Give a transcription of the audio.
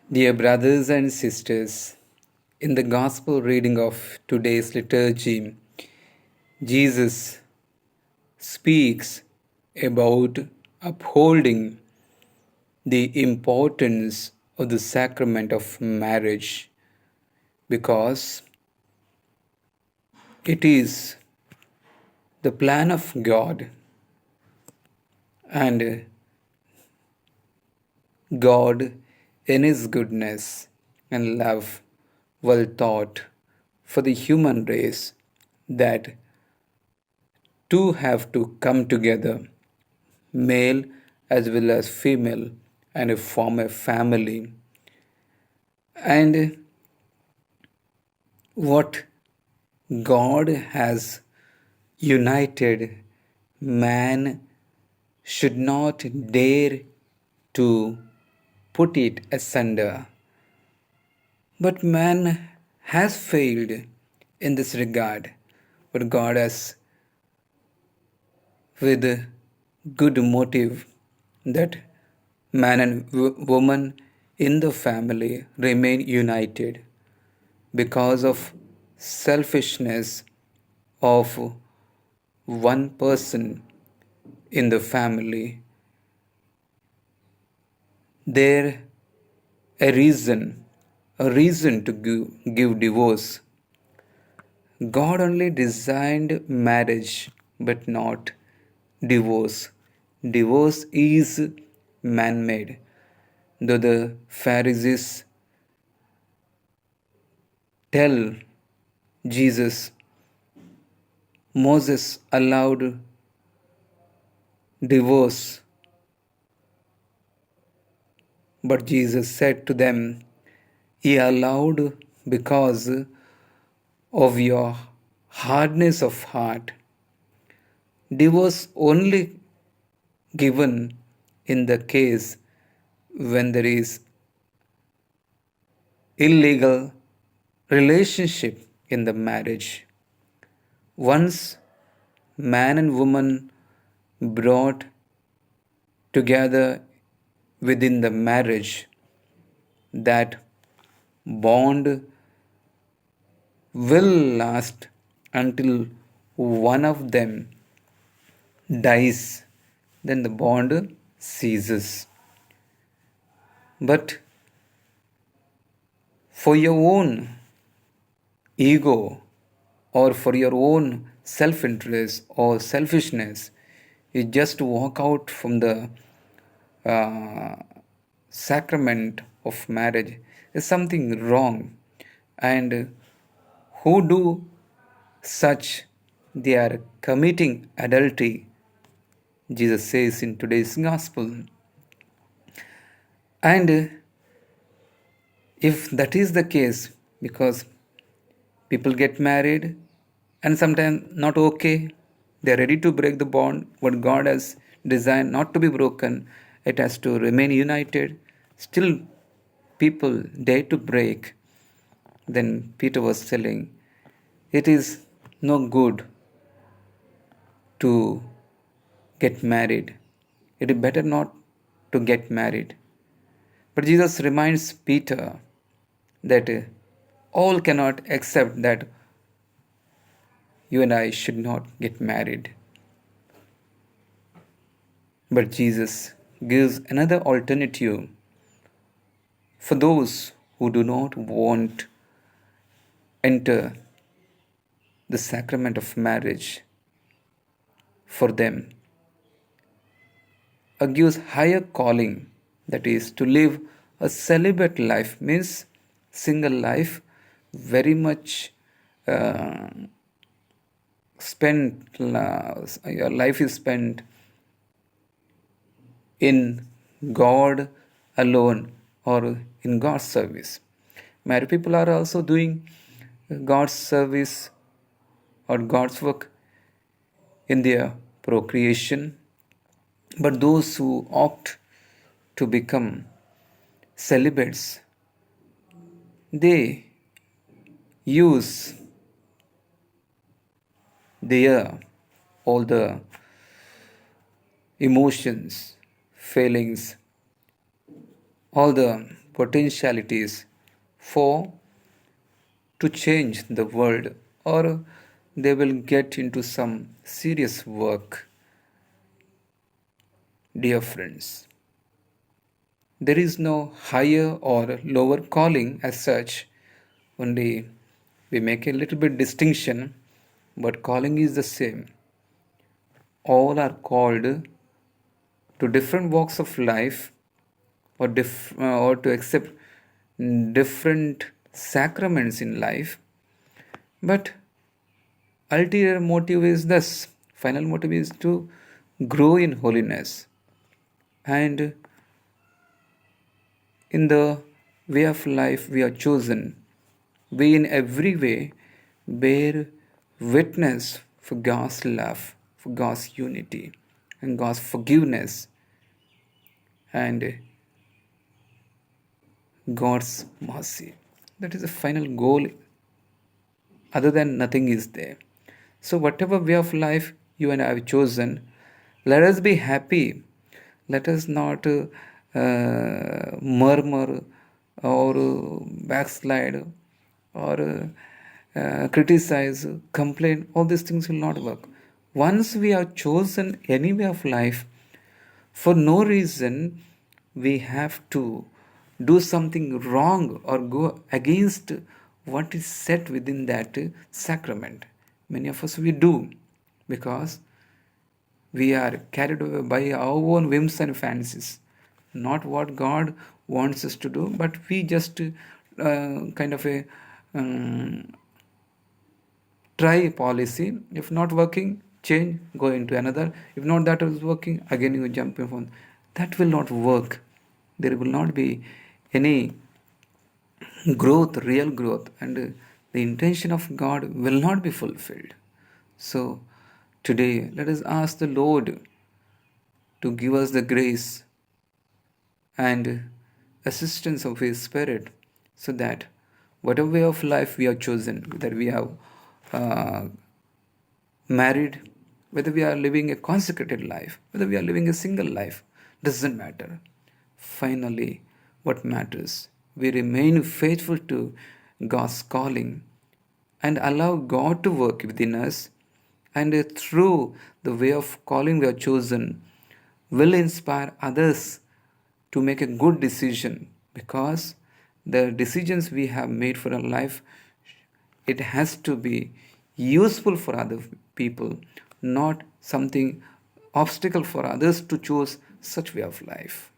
Dear brothers and sisters, in the Gospel reading of today's liturgy, Jesus speaks about upholding the importance of the sacrament of marriage because it is the plan of God, and God, in His goodness and love, well thought for the human race that two have to come together, male as well as female, and form a family. And what God has united, man should not dare to put it asunder. But man has failed in this regard. But God has, with good motive, that man and woman in the family remain united because of selfishness of one person in the family. There a reason to give divorce. God only designed marriage but not divorce. Divorce is man made. Though the Pharisees tell Jesus, Moses allowed divorce, but Jesus said to them, He allowed because of your hardness of heart. Divorce only given in the case when there is illegal relationship in the marriage. Once man and woman brought together within the marriage, that bond will last until one of them dies, then the bond ceases. But for your own ego or for your own self interest or selfishness, you just walk out from the uh, sacrament of marriage, is something wrong. And who do such, they are committing adultery, Jesus says in today's gospel. And if that is the case, because people get married and sometimes not okay, they are ready to break the bond, what God has designed not to be broken, it has to remain united. Still, people dare to break. Then Peter was telling, it is no good to get married. It is better not to get married. But Jesus reminds Peter that all cannot accept that you and I should not get married. But Jesus gives another alternative for those who do not want enter the sacrament of marriage. For them, gives higher calling, that is to live a celibate life, means single life, very much uh, your life is spent in God alone or in God's service. Married people are also doing God's service or God's work in their procreation. But those who opt to become celibates, they use their all the emotions, feelings, all the potentialities for to change the world, or they will get into some serious work. Dear friends, there is no higher or lower calling as such, only we make a little bit distinction, but calling is the same. All are called to different walks of life, or to accept different sacraments in life, but ulterior motive is this, final motive is to grow in holiness, and in the way of life we are chosen, we in every way bear witness for God's love, for God's unity, and God's forgiveness, and God's mercy. That is the final goal. Other than nothing is there. So, whatever way of life you and I have chosen, let us be happy. Let us not murmur or backslide or criticize, complain. All these things will not work. Once we have chosen any way of life, for no reason we have to do something wrong or go against what is set within that sacrament. Many of us we do, because we are carried away by our own whims and fancies, not what God wants us to do, but we just kind of a try policy. If not working, change, go into another. If not that is working, again you jump in on. That will not work. There will not be any growth, real growth, and the intention of God will not be fulfilled. So today, let us ask the Lord to give us the grace and assistance of His Spirit, so that whatever way of life we have chosen, whether we have uh, married, whether we are living a consecrated life, whether we are living a single life, doesn't matter. Finally, what matters, we remain faithful to God's calling and allow God to work within us, and through the way of calling we are chosen, will inspire others to make a good decision, because the decisions we have made for our life, it has to be useful for other people, not something obstacle for others to choose such way of life.